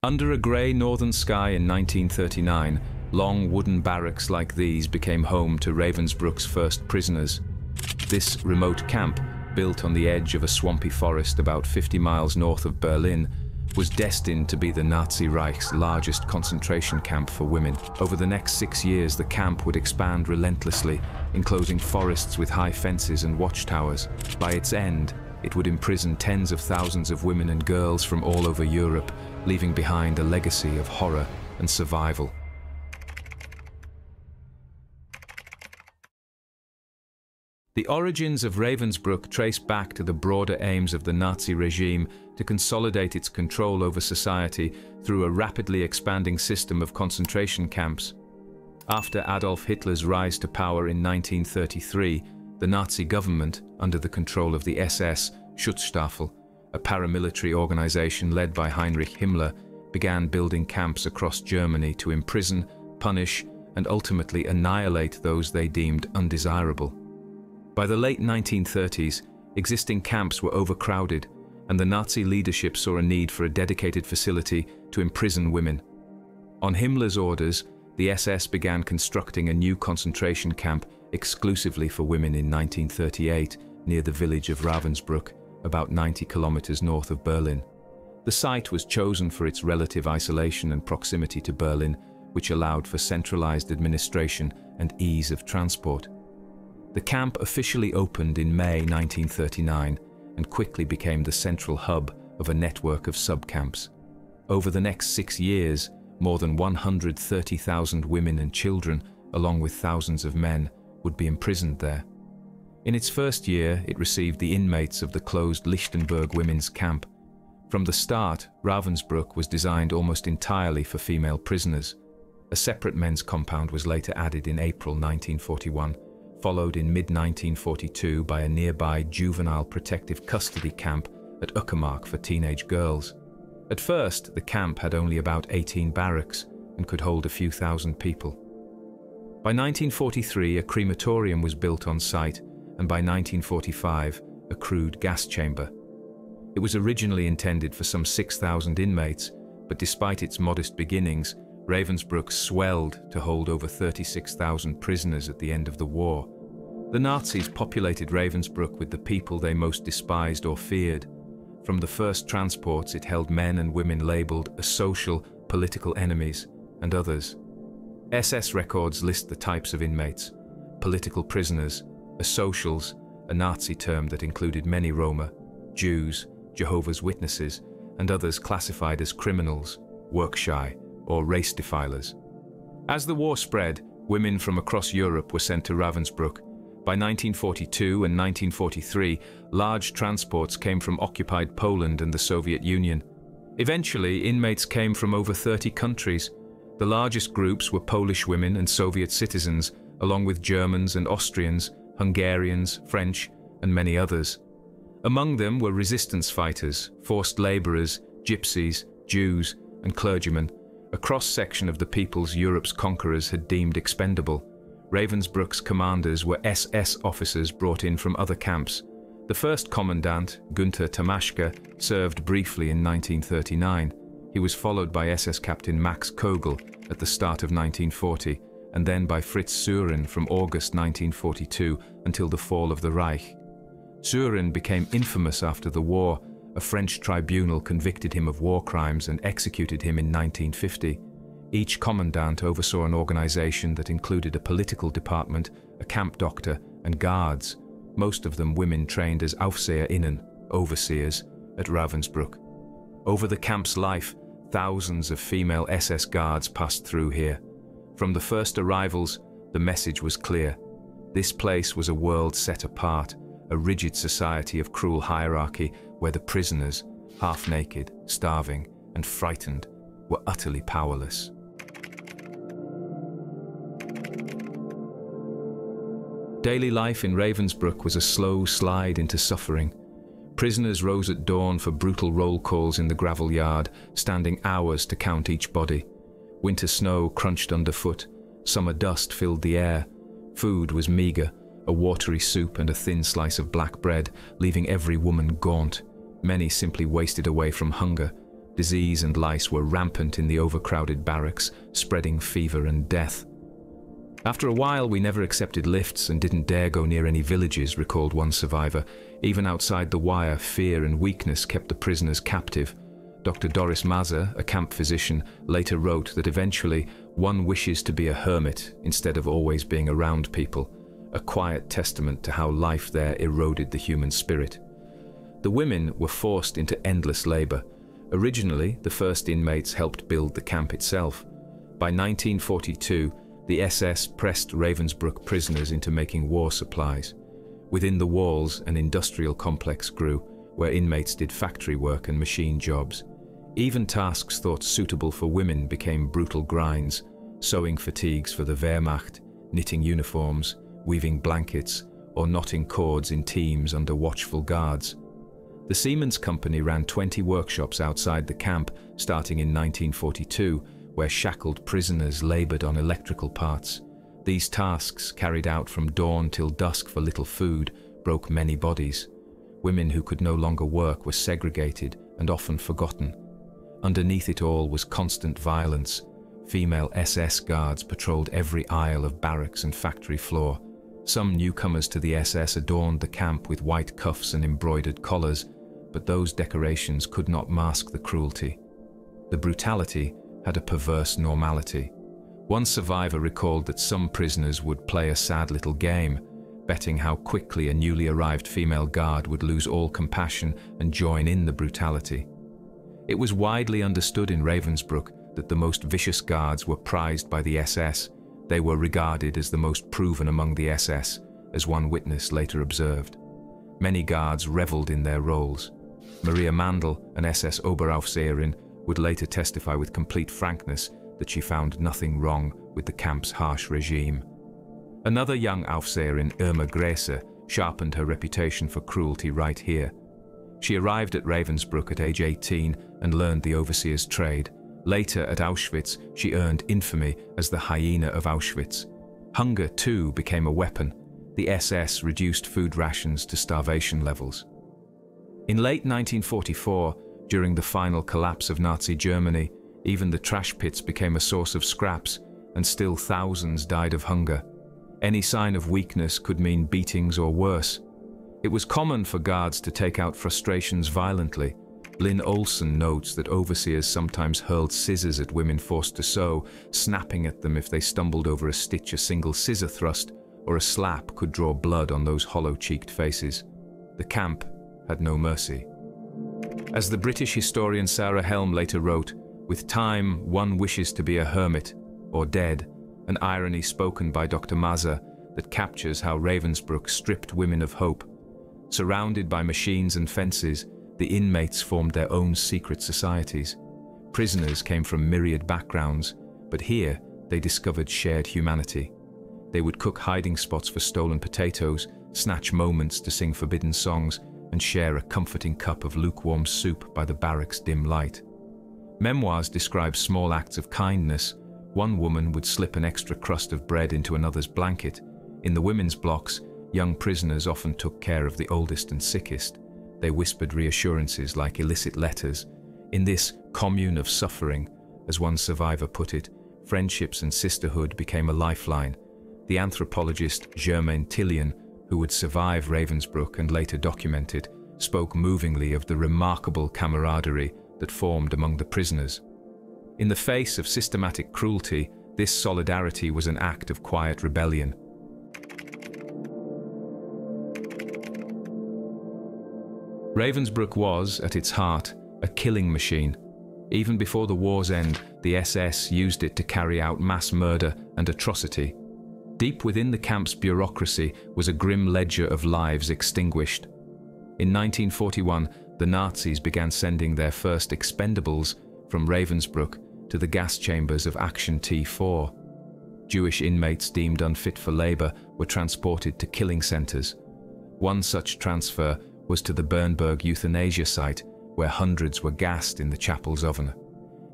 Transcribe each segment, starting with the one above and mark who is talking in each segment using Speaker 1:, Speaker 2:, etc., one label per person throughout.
Speaker 1: Under a grey northern sky in 1939, long wooden barracks like these became home to Ravensbruck's first prisoners. This remote camp, built on the edge of a swampy forest about 50 miles north of Berlin, was destined to be the Nazi Reich's largest concentration camp for women. Over the next 6 years, the camp would expand relentlessly, enclosing forests with high fences and watchtowers. By its end, it would imprison tens of thousands of women and girls from all over Europe, leaving behind a legacy of horror and survival. The origins of Ravensbrück trace back to the broader aims of the Nazi regime to consolidate its control over society through a rapidly expanding system of concentration camps. After Adolf Hitler's rise to power in 1933, the Nazi government, under the control of the SS Schutzstaffel, a paramilitary organization led by Heinrich Himmler, began building camps across Germany to imprison, punish, and ultimately annihilate those they deemed undesirable. By the late 1930s, existing camps were overcrowded, and the Nazi leadership saw a need for a dedicated facility to imprison women. On Himmler's orders, the SS began constructing a new concentration camp exclusively for women in 1938 near the village of Ravensbrück, about 90 kilometers north of Berlin. The site was chosen for its relative isolation and proximity to Berlin, which allowed for centralized administration and ease of transport. The camp officially opened in May 1939 and quickly became the central hub of a network of sub-camps. Over the next 6 years, more than 130,000 women and children, along with thousands of men, would be imprisoned there. In its first year, it received the inmates of the closed Lichtenberg women's camp. From the start, Ravensbrück was designed almost entirely for female prisoners. A separate men's compound was later added in April 1941, followed in mid-1942 by a nearby juvenile protective custody camp at Uckermark for teenage girls. At first, the camp had only about 18 barracks and could hold a few thousand people. By 1943, a crematorium was built on site, and by 1945, a crude gas chamber. It was originally intended for some 6,000 inmates, but despite its modest beginnings, Ravensbrück swelled to hold over 36,000 prisoners at the end of the war. The Nazis populated Ravensbrück with the people they most despised or feared. From the first transports, it held men and women labeled as social, political enemies, and others. SS records list the types of inmates: political prisoners, asocials, a Nazi term that included many Roma, Jews, Jehovah's Witnesses, and others classified as criminals, work-shy, or race defilers. As the war spread, women from across Europe were sent to Ravensbrück. By 1942 and 1943, large transports came from occupied Poland and the Soviet Union. Eventually, inmates came from over 30 countries. The largest groups were Polish women and Soviet citizens, along with Germans and Austrians, Hungarians, French, and many others. Among them were resistance fighters, forced laborers, gypsies, Jews, and clergymen, a cross-section of the peoples Europe's conquerors had deemed expendable. Ravensbrück's commanders were SS officers brought in from other camps. The first commandant, Günther Tamaschke, served briefly in 1939. He was followed by SS Captain Max Kogel at the start of 1940, and then by Fritz Sören from August 1942 until the fall of the Reich. Sören became infamous after the war. A French tribunal convicted him of war crimes and executed him in 1950. Each commandant oversaw an organization that included a political department, a camp doctor, and guards, most of them women trained as Aufseherinnen, overseers, at Ravensbrück. Over the camp's life, thousands of female SS guards passed through here. From the first arrivals, the message was clear. This place was a world set apart, a rigid society of cruel hierarchy where the prisoners, half-naked, starving, and frightened, were utterly powerless. Daily life in Ravensbrück was a slow slide into suffering. Prisoners rose at dawn for brutal roll calls in the gravel yard, standing hours to count each body. Winter snow crunched underfoot, summer dust filled the air. Food was meager, a watery soup and a thin slice of black bread, leaving every woman gaunt. Many simply wasted away from hunger. Disease and lice were rampant in the overcrowded barracks, spreading fever and death. After a while, we never accepted lifts and didn't dare go near any villages, recalled one survivor. Even outside the wire, fear and weakness kept the prisoners captive. Dr. Doris Mazer, a camp physician, later wrote that eventually one wishes to be a hermit instead of always being around people, a quiet testament to how life there eroded the human spirit. The women were forced into endless labor. Originally, the first inmates helped build the camp itself. By 1942, the SS pressed Ravensbrück prisoners into making war supplies. Within the walls, an industrial complex grew, where inmates did factory work and machine jobs. Even tasks thought suitable for women became brutal grinds, sewing fatigues for the Wehrmacht, knitting uniforms, weaving blankets, or knotting cords in teams under watchful guards. The Siemens Company ran 20 workshops outside the camp, starting in 1942, where shackled prisoners labored on electrical parts. These tasks, carried out from dawn till dusk for little food, broke many bodies. Women who could no longer work were segregated and often forgotten. Underneath it all was constant violence. Female SS guards patrolled every aisle of barracks and factory floor. Some newcomers to the SS adorned the camp with white cuffs and embroidered collars, but those decorations could not mask the cruelty. The brutality had a perverse normality. One survivor recalled that some prisoners would play a sad little game, betting how quickly a newly arrived female guard would lose all compassion and join in the brutality. It was widely understood in Ravensbrück that the most vicious guards were prized by the SS. They were regarded as the most proven among the SS, as one witness later observed. Many guards reveled in their roles. Maria Mandl, an SS Oberaufseherin, would later testify with complete frankness that she found nothing wrong with the camp's harsh regime. Another young Aufseherin, Irma Gräse, sharpened her reputation for cruelty right here. She arrived at Ravensbrück at age 18 and learned the overseer's trade. Later, at Auschwitz, she earned infamy as the hyena of Auschwitz. Hunger, too, became a weapon. The SS reduced food rations to starvation levels. In late 1944, during the final collapse of Nazi Germany, even the trash pits became a source of scraps, and still thousands died of hunger. Any sign of weakness could mean beatings or worse. It was common for guards to take out frustrations violently. Lynn Olson notes that overseers sometimes hurled scissors at women forced to sew, snapping at them if they stumbled over a stitch. A single scissor thrust or a slap could draw blood on those hollow-cheeked faces. The camp had no mercy. As the British historian Sarah Helm later wrote, "With time, one wishes to be a hermit, or dead," an irony spoken by Dr. Mazer that captures how Ravensbrück stripped women of hope. Surrounded by machines and fences, the inmates formed their own secret societies. Prisoners came from myriad backgrounds, but here they discovered shared humanity. They would cook hiding spots for stolen potatoes, snatch moments to sing forbidden songs, and share a comforting cup of lukewarm soup by the barracks' dim light. Memoirs describe small acts of kindness. One woman would slip an extra crust of bread into another's blanket. In the women's blocks, young prisoners often took care of the oldest and sickest. They whispered reassurances like illicit letters. In this commune of suffering, as one survivor put it, friendships and sisterhood became a lifeline. The anthropologist Germaine Tillian, who would survive Ravensbrück and later document it, spoke movingly of the remarkable camaraderie that formed among the prisoners. In the face of systematic cruelty, this solidarity was an act of quiet rebellion. Ravensbrück was, at its heart, a killing machine. Even before the war's end, the SS used it to carry out mass murder and atrocity. Deep within the camp's bureaucracy was a grim ledger of lives extinguished. In 1941, the Nazis began sending their first expendables from Ravensbrück to the gas chambers of Action T4. Jewish inmates deemed unfit for labor were transported to killing centers. One such transfer was to the Bernburg euthanasia site, where hundreds were gassed in the chapel's oven.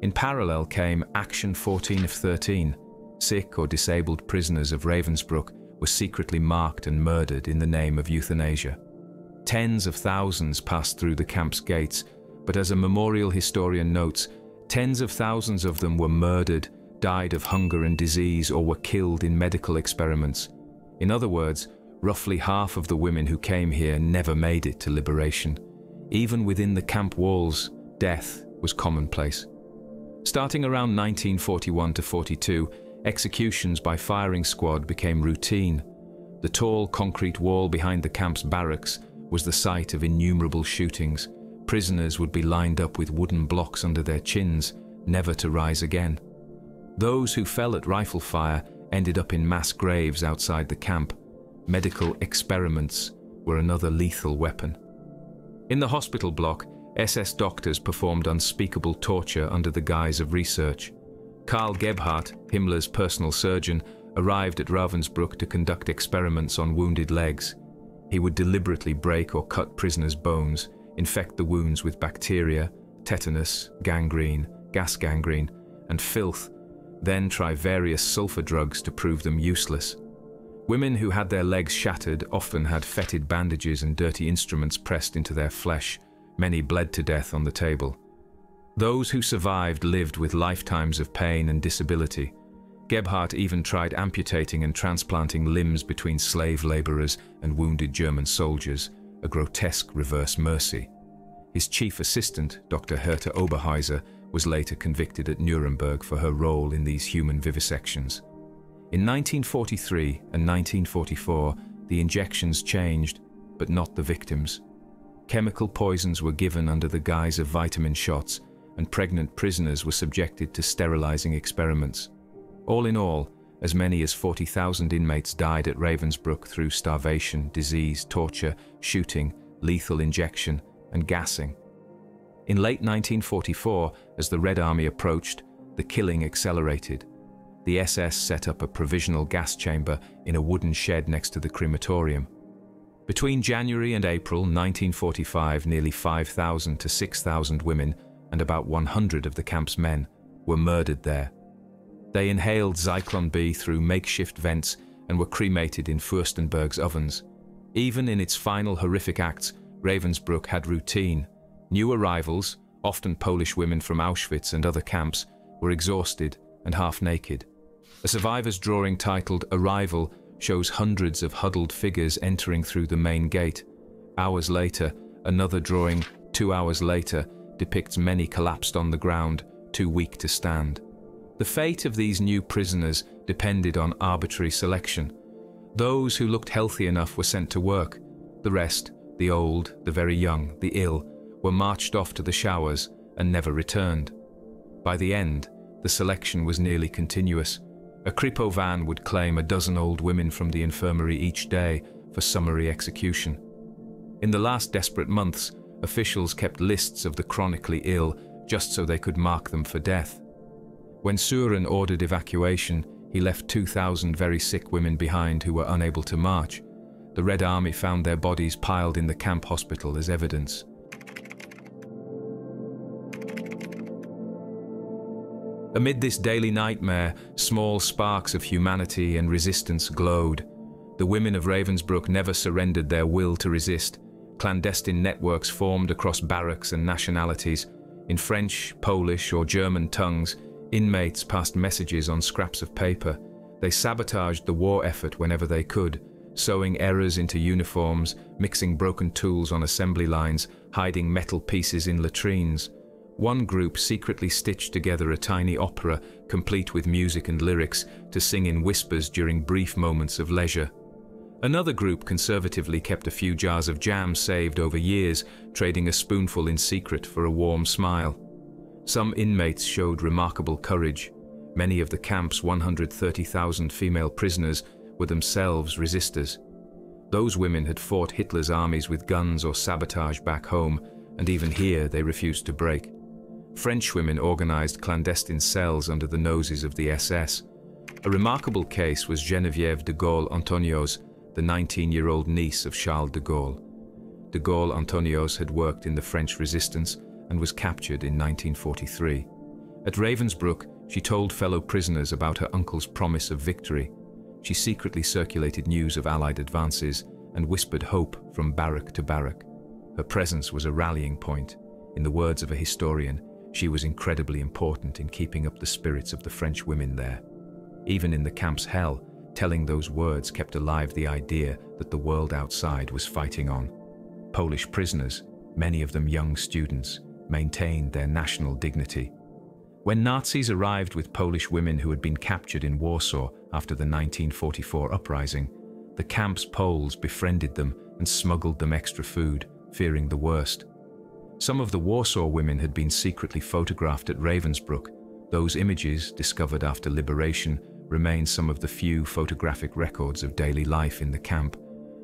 Speaker 1: In parallel came Action 14 of 13. Sick or disabled prisoners of Ravensbrück were secretly marked and murdered in the name of euthanasia. Tens of thousands passed through the camp's gates, but as a memorial historian notes, tens of thousands of them were murdered, died of hunger and disease, or were killed in medical experiments. In other words, roughly half of the women who came here never made it to liberation. Even within the camp walls, death was commonplace. Starting around 1941 to 42, executions by firing squad became routine. The tall concrete wall behind the camp's barracks was the site of innumerable shootings. Prisoners would be lined up with wooden blocks under their chins, never to rise again. Those who fell at rifle fire ended up in mass graves outside the camp. Medical experiments were another lethal weapon. In the hospital block, SS doctors performed unspeakable torture under the guise of research. Karl Gebhardt, Himmler's personal surgeon, arrived at Ravensbruck to conduct experiments on wounded legs. He would deliberately break or cut prisoners' bones, infect the wounds with bacteria, tetanus, gangrene, gas gangrene, and filth, then try various sulfur drugs to prove them useless. Women who had their legs shattered often had fetid bandages and dirty instruments pressed into their flesh. Many bled to death on the table. Those who survived lived with lifetimes of pain and disability. Gebhardt even tried amputating and transplanting limbs between slave laborers and wounded German soldiers, a grotesque reverse mercy. His chief assistant, Dr. Herta Oberhäuser, was later convicted at Nuremberg for her role in these human vivisections. In 1943 and 1944, the injections changed, but not the victims. Chemical poisons were given under the guise of vitamin shots, and pregnant prisoners were subjected to sterilizing experiments. All in all, as many as 40,000 inmates died at Ravensbrück through starvation, disease, torture, shooting, lethal injection, and gassing. In late 1944, as the Red Army approached, the killing accelerated. The SS set up a provisional gas chamber in a wooden shed next to the crematorium. Between January and April 1945, nearly 5,000 to 6,000 women and about 100 of the camp's men were murdered there. They inhaled Zyklon B through makeshift vents and were cremated in Fürstenberg's ovens. Even in its final horrific acts, Ravensbrück had routine. New arrivals, often Polish women from Auschwitz and other camps, were exhausted and half-naked. A survivor's drawing titled "Arrival" shows hundreds of huddled figures entering through the main gate. Hours later, another drawing, 2 hours later, depicts many collapsed on the ground, too weak to stand. The fate of these new prisoners depended on arbitrary selection. Those who looked healthy enough were sent to work. The rest, the old, the very young, the ill, were marched off to the showers and never returned. By the end, the selection was nearly continuous. A Kripo van would claim a dozen old women from the infirmary each day for summary execution. In the last desperate months, officials kept lists of the chronically ill just so they could mark them for death. When Suren ordered evacuation, he left 2,000 very sick women behind who were unable to march. The Red Army found their bodies piled in the camp hospital as evidence. Amid this daily nightmare, small sparks of humanity and resistance glowed. The women of Ravensbrück never surrendered their will to resist. Clandestine networks formed across barracks and nationalities. In French, Polish, or German tongues, inmates passed messages on scraps of paper. They sabotaged the war effort whenever they could, sewing errors into uniforms, mixing broken tools on assembly lines, hiding metal pieces in latrines. One group secretly stitched together a tiny opera, complete with music and lyrics, to sing in whispers during brief moments of leisure. Another group conservatively kept a few jars of jam saved over years, trading a spoonful in secret for a warm smile. Some inmates showed remarkable courage. Many of the camp's 130,000 female prisoners were themselves resistors. Those women had fought Hitler's armies with guns or sabotage back home, and even here they refused to break. French women organized clandestine cells under the noses of the SS. A remarkable case was Geneviève de Gaulle Antonios, the 19-year-old niece of Charles de Gaulle. De Gaulle Antonios had worked in the French resistance and was captured in 1943. At Ravensbrück, she told fellow prisoners about her uncle's promise of victory. She secretly circulated news of Allied advances and whispered hope from barrack to barrack. Her presence was a rallying point. In the words of a historian, she was incredibly important in keeping up the spirits of the French women there. Even in the camp's hell, telling those words kept alive the idea that the world outside was fighting on. Polish prisoners, many of them young students, maintained their national dignity. When Nazis arrived with Polish women who had been captured in Warsaw after the 1944 uprising, the camp's Poles befriended them and smuggled them extra food, fearing the worst. Some of the Warsaw women had been secretly photographed at Ravensbrück. Those images, discovered after liberation, remain some of the few photographic records of daily life in the camp.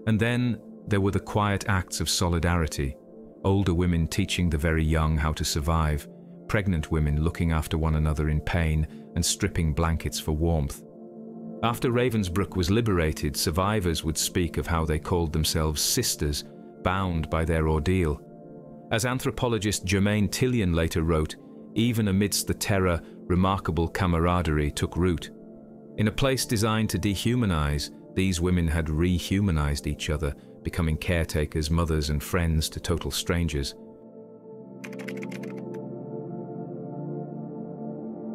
Speaker 1: And then there were the quiet acts of solidarity, older women teaching the very young how to survive, pregnant women looking after one another in pain and stripping blankets for warmth. After Ravensbrück was liberated, survivors would speak of how they called themselves sisters, bound by their ordeal. As anthropologist Germaine Tillion later wrote, even amidst the terror, remarkable camaraderie took root. In a place designed to dehumanize, these women had rehumanized each other, becoming caretakers, mothers, and friends to total strangers.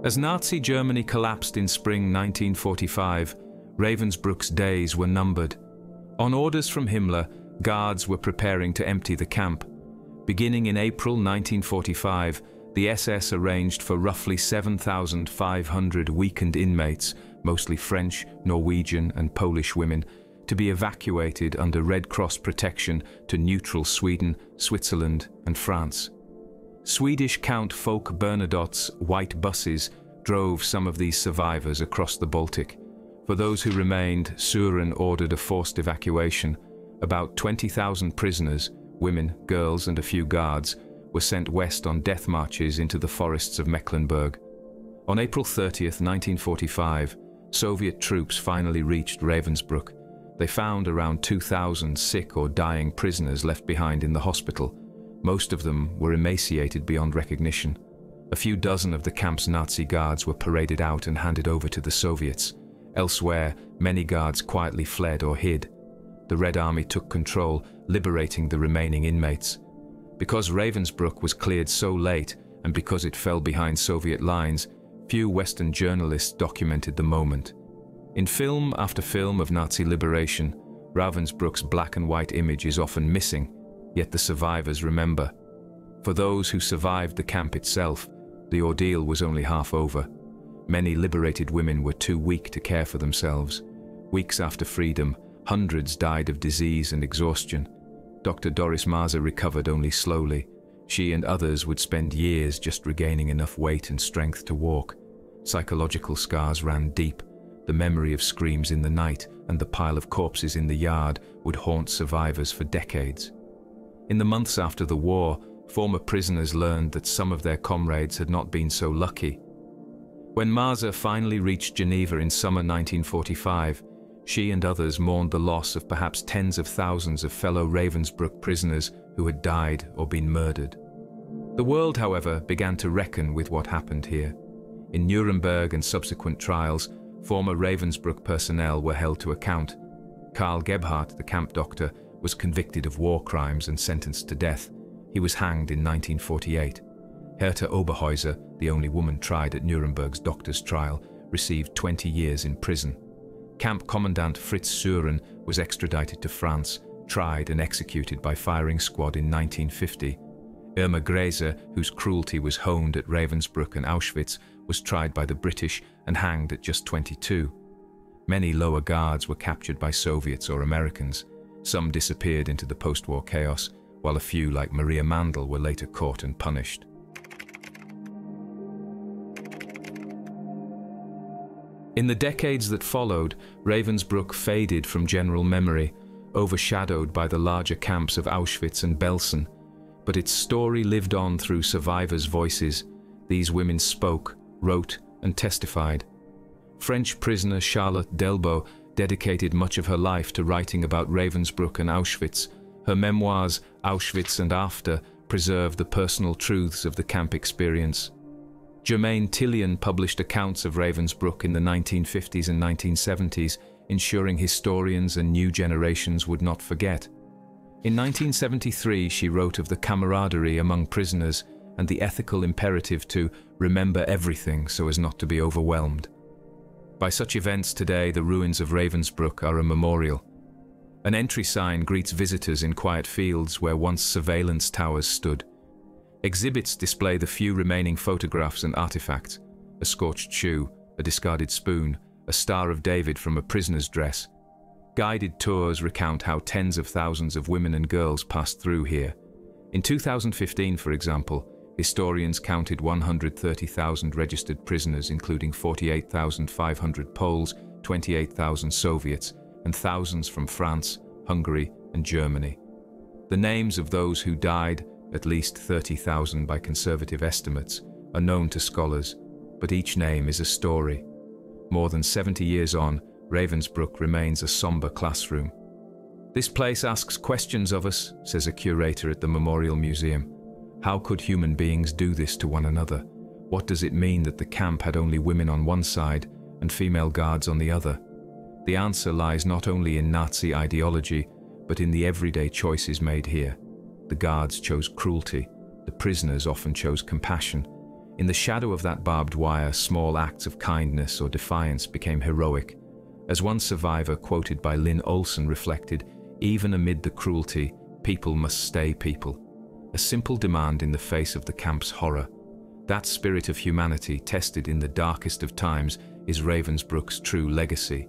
Speaker 1: As Nazi Germany collapsed in spring 1945, Ravensbrück's days were numbered. On orders from Himmler, guards were preparing to empty the camp. Beginning in April 1945, the SS arranged for roughly 7,500 weakened inmates, mostly French, Norwegian, and Polish women, to be evacuated under Red Cross protection to neutral Sweden, Switzerland, and France. Swedish Count Folke Bernadotte's white buses drove some of these survivors across the Baltic. For those who remained, Sören ordered a forced evacuation. About 20,000 prisoners, women, girls, and a few guards, were sent west on death marches into the forests of Mecklenburg. On April 30, 1945, Soviet troops finally reached Ravensbrück. They found around 2,000 sick or dying prisoners left behind in the hospital. Most of them were emaciated beyond recognition. A few dozen of the camp's Nazi guards were paraded out and handed over to the Soviets. Elsewhere, many guards quietly fled or hid. The Red Army took control, liberating the remaining inmates. Because Ravensbrück was cleared so late, and because it fell behind Soviet lines, few Western journalists documented the moment. In film after film of Nazi liberation, Ravensbrück's black and white image is often missing, yet the survivors remember. For those who survived the camp itself, the ordeal was only half over. Many liberated women were too weak to care for themselves. Weeks after freedom, hundreds died of disease and exhaustion. Dr. Doris Maser recovered only slowly. She and others would spend years just regaining enough weight and strength to walk. Psychological scars ran deep. The memory of screams in the night and the pile of corpses in the yard would haunt survivors for decades. In the months after the war, former prisoners learned that some of their comrades had not been so lucky. When Maser finally reached Geneva in summer 1945, she and others mourned the loss of perhaps tens of thousands of fellow Ravensbrück prisoners who had died or been murdered. The world, however, began to reckon with what happened here. In Nuremberg and subsequent trials, former Ravensbrück personnel were held to account. Karl Gebhardt, the camp doctor, was convicted of war crimes and sentenced to death. He was hanged in 1948. Herta Oberhäuser, the only woman tried at Nuremberg's doctor's trial, received 20 years in prison. Camp Commandant Fritz Sören was extradited to France, tried and executed by firing squad in 1950. Irma Gräser, whose cruelty was honed at Ravensbrück and Auschwitz, was tried by the British and hanged at just 22. Many lower guards were captured by Soviets or Americans. Some disappeared into the post-war chaos, while a few like Maria Mandl were later caught and punished. In the decades that followed, Ravensbrück faded from general memory, overshadowed by the larger camps of Auschwitz and Belsen. But its story lived on through survivors' voices. These women spoke, wrote, and testified. French prisoner Charlotte Delbo dedicated much of her life to writing about Ravensbrück and Auschwitz. Her memoirs, Auschwitz and After, preserve the personal truths of the camp experience. Germaine Tillion published accounts of Ravensbrück in the 1950s and 1970s, ensuring historians and new generations would not forget. In 1973, she wrote of the camaraderie among prisoners and the ethical imperative to remember everything so as not to be overwhelmed. By such events today, the ruins of Ravensbrück are a memorial. An entry sign greets visitors in quiet fields where once surveillance towers stood. Exhibits display the few remaining photographs and artifacts: a scorched shoe, a discarded spoon, a Star of David from a prisoner's dress. Guided tours recount how tens of thousands of women and girls passed through here. In 2015, for example, historians counted 130,000 registered prisoners, including 48,500 Poles, 28,000 Soviets, and thousands from France, Hungary, and Germany. The names of those who died, at least 30,000 by conservative estimates, are known to scholars, but each name is a story. More than 70 years on, Ravensbrück remains a somber classroom. "This place asks questions of us," says a curator at the Memorial Museum. "How could human beings do this to one another? What does it mean that the camp had only women on one side and female guards on the other?" The answer lies not only in Nazi ideology, but in the everyday choices made here. The guards chose cruelty. The prisoners often chose compassion. In the shadow of that barbed wire, small acts of kindness or defiance became heroic. As one survivor quoted by Lynn Olson reflected, "Even amid the cruelty, people must stay people." A simple demand in the face of the camp's horror. That spirit of humanity, tested in the darkest of times, is Ravensbrück's true legacy.